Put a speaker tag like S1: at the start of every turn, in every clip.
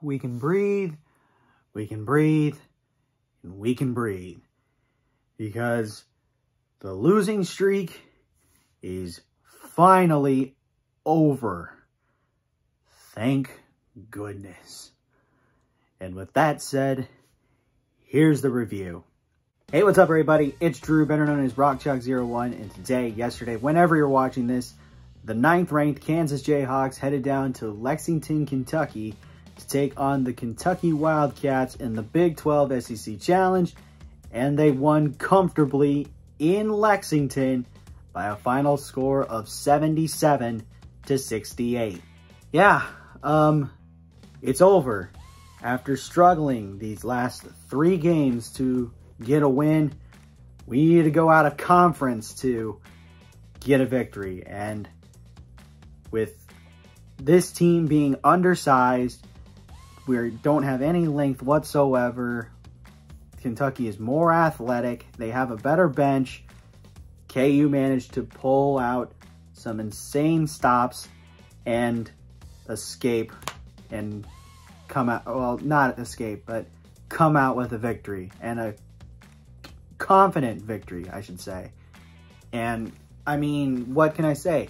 S1: we can breathe, we can breathe, and we can breathe. Because the losing streak is finally over. Thank goodness. And with that said, here's the review. Hey, what's up everybody? It's Drew, better known as RockChalk01, and today, yesterday, whenever you're watching this, the 9th ranked Kansas Jayhawks headed down to Lexington, Kentucky to take on the Kentucky Wildcats in the Big 12 SEC Challenge, and they won comfortably in Lexington by a final score of 77-68. Yeah, it's over. After struggling these last 3 games to get a win, we needed to go out of conference to get a victory. And with this team being undersized, we don't have any length whatsoever. Kentucky is more athletic. They have a better bench. KU managed to pull out some insane stops and escape and come out, well, not escape, but come out with a victory, and a confident victory, I should say. And I mean, what can I say?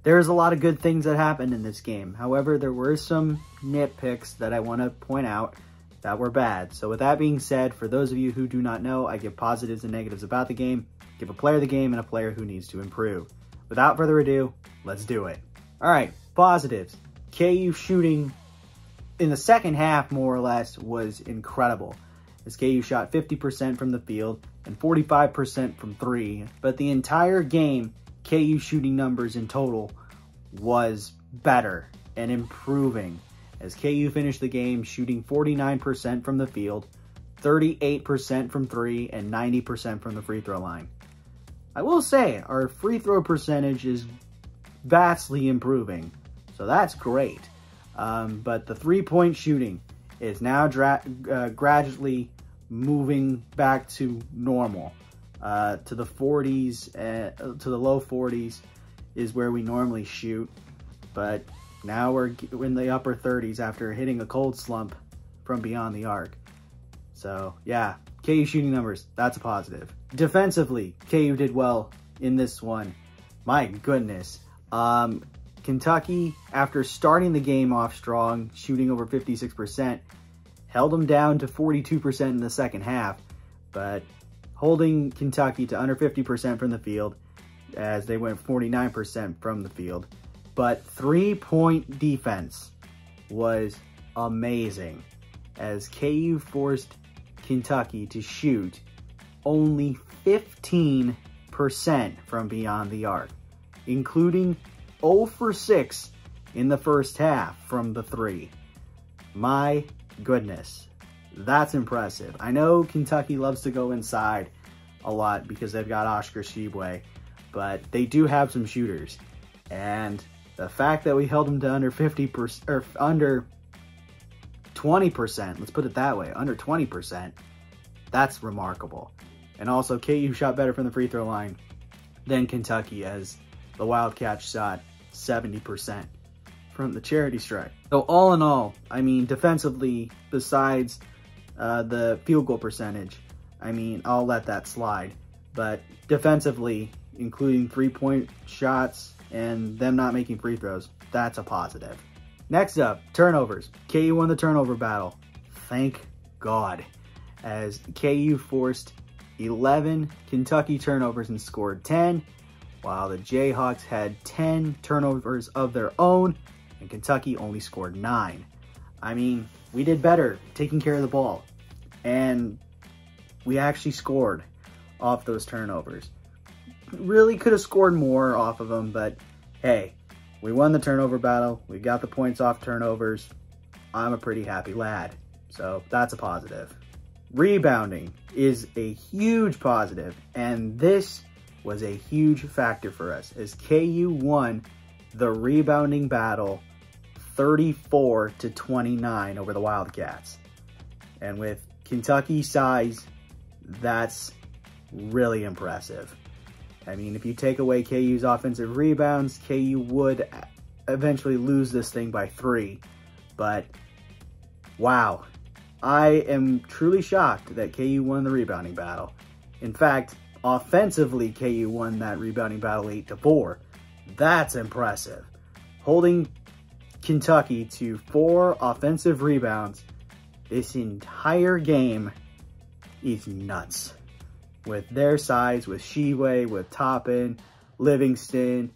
S1: There's a lot of good things that happened in this game. However, there were some nitpicks that I want to point out that were bad. So with that being said, for those of you who do not know, I give positives and negatives about the game, give a player the game, and a player who needs to improve. Without further ado, let's do it. All right, positives. KU shooting in the second half, more or less, was incredible, as KU shot 50% from the field and 45% from 3. But the entire game, KU shooting numbers in total was better and improving, as KU finished the game shooting 49% from the field, 38% from 3, and 90% from the free throw line. I will say our free throw percentage is vastly improving, so that's great. But the 3-point shooting is now gradually moving back to normal, to the 40s, to the low 40s is where we normally shoot. But now we're in the upper 30s after hitting a cold slump from beyond the arc. So yeah, KU shooting numbers, that's a positive. Defensively, KU did well in this one. My goodness. Kentucky, after starting the game off strong, shooting over 56%, held them down to 42% in the second half, but holding Kentucky to under 50% from the field, as they went 49% from the field. But 3-point defense was amazing, as KU forced Kentucky to shoot only 15% from beyond the arc, including 0 for 6 in the first half from the 3. My goodness, that's impressive. I know Kentucky loves to go inside a lot because they've got Oscar Tshiebwe, but they do have some shooters. And the fact that we held them to under 50%, or under 20%, let's put it that way, under 20%, that's remarkable. And also, KU shot better from the free throw line than Kentucky, as the Wildcats shot 70% from the charity stripe. So all in all, I mean, defensively, besides the field goal percentage, I mean, I'll let that slide. But defensively, including 3-point shots and them not making free throws, that's a positive. Next up, turnovers. KU won the turnover battle. Thank God, as KU forced 11 Kentucky turnovers and scored 10, while the Jayhawks had 10 turnovers of their own, and Kentucky only scored 9. I mean, we did better taking care of the ball, and we actually scored off those turnovers. Really could have scored more off of them, but hey, we won the turnover battle. We got the points off turnovers. I'm a pretty happy lad, so that's a positive. Rebounding is a huge positive, and this was a huge factor for us, as KU won the rebounding battle 34-29 over the Wildcats. And with Kentucky's size, that's really impressive. I mean, if you take away KU's offensive rebounds, KU would eventually lose this thing by 3. But Wow. I am truly shocked that KU won the rebounding battle. In fact, offensively, KU won that rebounding battle 8-4. That's impressive. Holding Kentucky to 4 offensive rebounds this entire game is nuts. With their size, with Sheway, with Toppin, Livingston,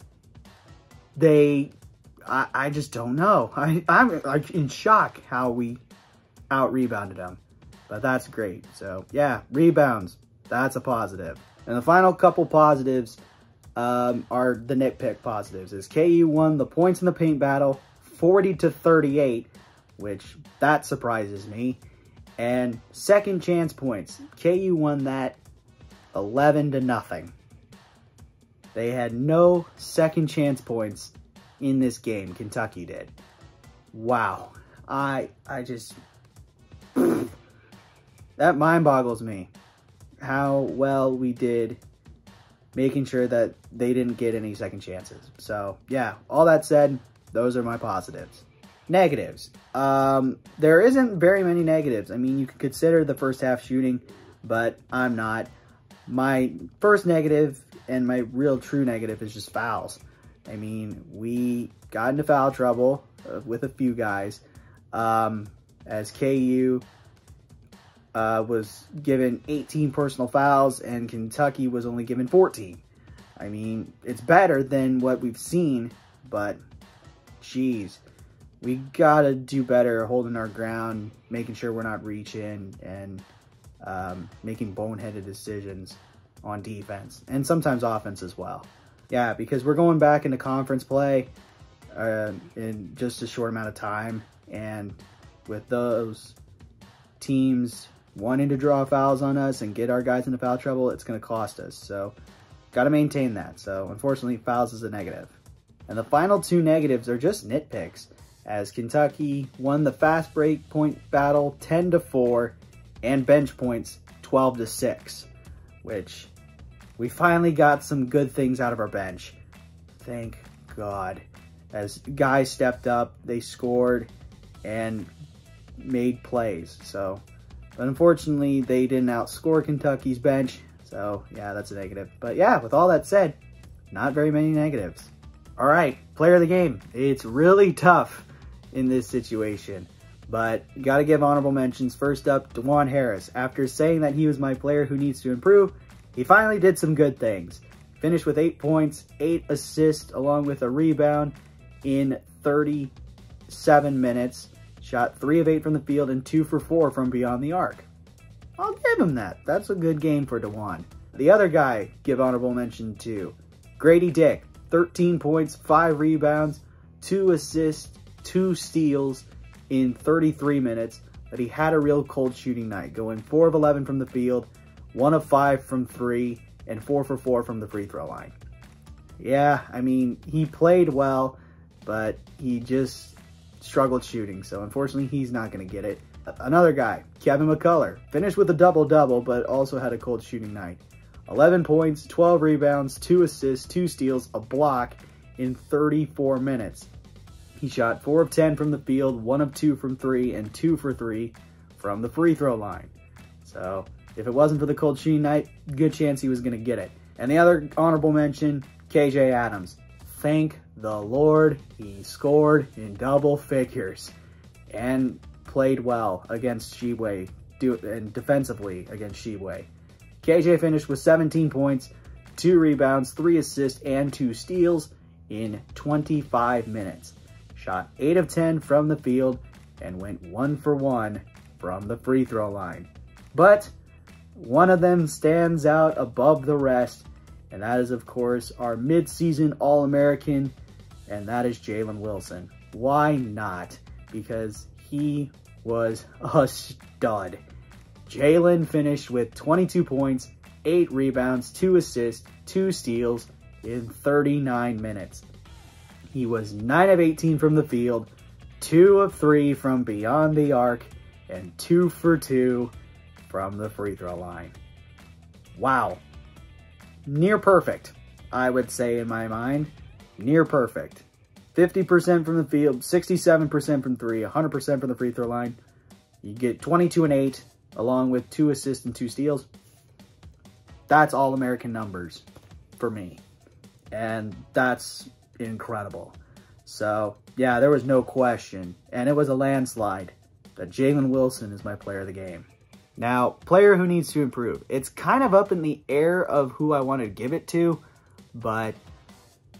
S1: I just don't know. I'm like in shock how we out-rebounded them. But that's great. So, yeah, rebounds. That's a positive. And the final couple positives are the nitpick positives. Is KU won the points in the paint battle 40-38, which that surprises me. And second chance points. KU won that 11-0. They had no second chance points in this game. Kentucky did. Wow. I just... that mind boggles me. How well we did making sure that they didn't get any second chances. So, yeah. All that said, those are my positives. Negatives. There isn't very many negatives. I mean, you could consider the first half shooting, but I'm not. My first negative and my real true negative is just fouls. I mean, we got into foul trouble with a few guys as KU was given 18 personal fouls and Kentucky was only given 14. I mean, it's better than what we've seen, but geez, we gotta do better holding our ground, making sure we're not reaching, and making boneheaded decisions on defense and sometimes offense as well. Yeah, because we're going back into conference play in just a short amount of time, and with those teams wanting to draw fouls on us and get our guys into foul trouble, it's going to cost us. So, got to maintain that. So, unfortunately, fouls is a negative. And the final two negatives are just nitpicks, as Kentucky won the fast break point battle 10-4 and bench points 12-6, which we finally got some good things out of our bench. Thank God. As guys stepped up, they scored and made plays. So, but unfortunately, they didn't outscore Kentucky's bench. So, yeah, that's a negative. But yeah, with all that said, not very many negatives. All right, player of the game. It's really tough in this situation, but got to give honorable mentions. First up, DeJuan Harris. After saying that he was my player who needs to improve, he finally did some good things. Finished with 8 points, 8 assists, along with a rebound in 37 minutes. Shot 3 of 8 from the field and 2 for 4 from beyond the arc. I'll give him that. That's a good game for DeJuan. The other guy, give honorable mention to, Grady Dick. 13 points, 5 rebounds, 2 assists, 2 steals in 33 minutes. But he had a real cold shooting night, going 4 of 11 from the field, 1 of 5 from 3, and 4 for 4 from the free throw line. Yeah, I mean, he played well, but he just struggled shooting. So unfortunately, he's not going to get it. Another guy, Kevin McCullough, finished with a double-double, but also had a cold shooting night. 11 points, 12 rebounds, 2 assists, 2 steals, a block in 34 minutes. He shot 4 of 10 from the field, 1 of 2 from 3, and 2 for 3 from the free throw line. So if it wasn't for the cold shooting night, good chance he was going to get it. And the other honorable mention, KJ Adams. Thank the Lord he scored in double figures and played well against Sheway and defensively against Sheway. KJ finished with 17 points, 2 rebounds, 3 assists, and 2 steals in 25 minutes. Shot 8 of 10 from the field and went 1 for 1 from the free throw line. But one of them stands out above the rest, and that is, of course, our midseason All-American, and that is Jalen Wilson. Why not? Because he was a stud. Jalen finished with 22 points, 8 rebounds, 2 assists, 2 steals in 39 minutes. He was 9 of 18 from the field, 2 of 3 from beyond the arc, and 2 for 2 from the free throw line. Wow. Near perfect, I would say in my mind. Near perfect. 50% from the field, 67% from 3, 100% from the free throw line. You get 22 and 8, along with 2 assists and 2 steals. That's All-American numbers for me. And that's incredible. So, yeah, there was no question. And it was a landslide that Jalen Wilson is my player of the game. Now, player who needs to improve. It's kind of up in the air of who I want to give it to, but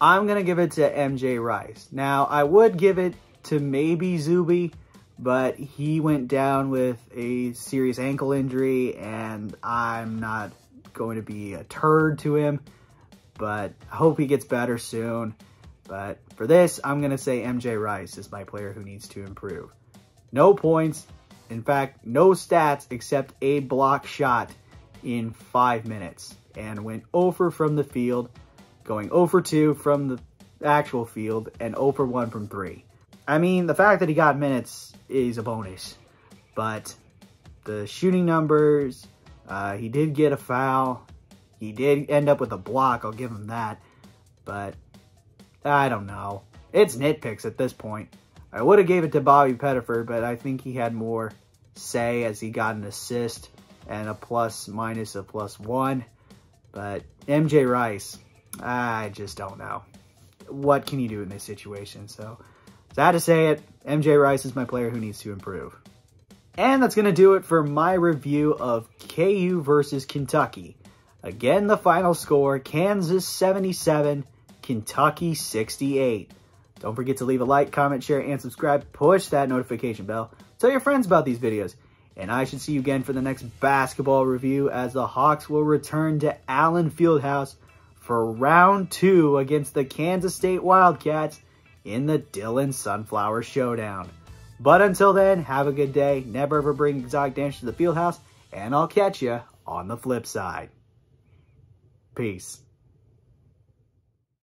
S1: I'm going to give it to MJ Rice. Now, I would give it to maybe Zuby, but he went down with a serious ankle injury, and I'm not going to be a turd to him, but I hope he gets better soon. But for this, I'm going to say MJ Rice is my player who needs to improve. No points. In fact, no stats except a block shot in 5 minutes. And went 0 for from the field, going 0 for 2 from the actual field, and 0 for 1 from 3. I mean, the fact that he got minutes is a bonus. But the shooting numbers, he did get a foul. He did end up with a block, I'll give him that. But I don't know. It's nitpicks at this point. I would have gave it to Bobby Pettiford, but I think he had more say as he got an assist and a plus minus a +1. But MJ Rice, I just don't know. What can you do in this situation? So, sad to say it, MJ Rice is my player who needs to improve. And that's going to do it for my review of KU versus Kentucky. Again, the final score, Kansas 77, Kentucky 68. Don't forget to leave a like, comment, share, and subscribe. Push that notification bell. Tell your friends about these videos. And I should see you again for the next basketball review as the Hawks will return to Allen Fieldhouse for round 2 against the Kansas State Wildcats in the Dillon Sunflower Showdown. But until then, have a good day. Never ever bring exotic dancers to the Fieldhouse. And I'll catch you on the flip side. Peace.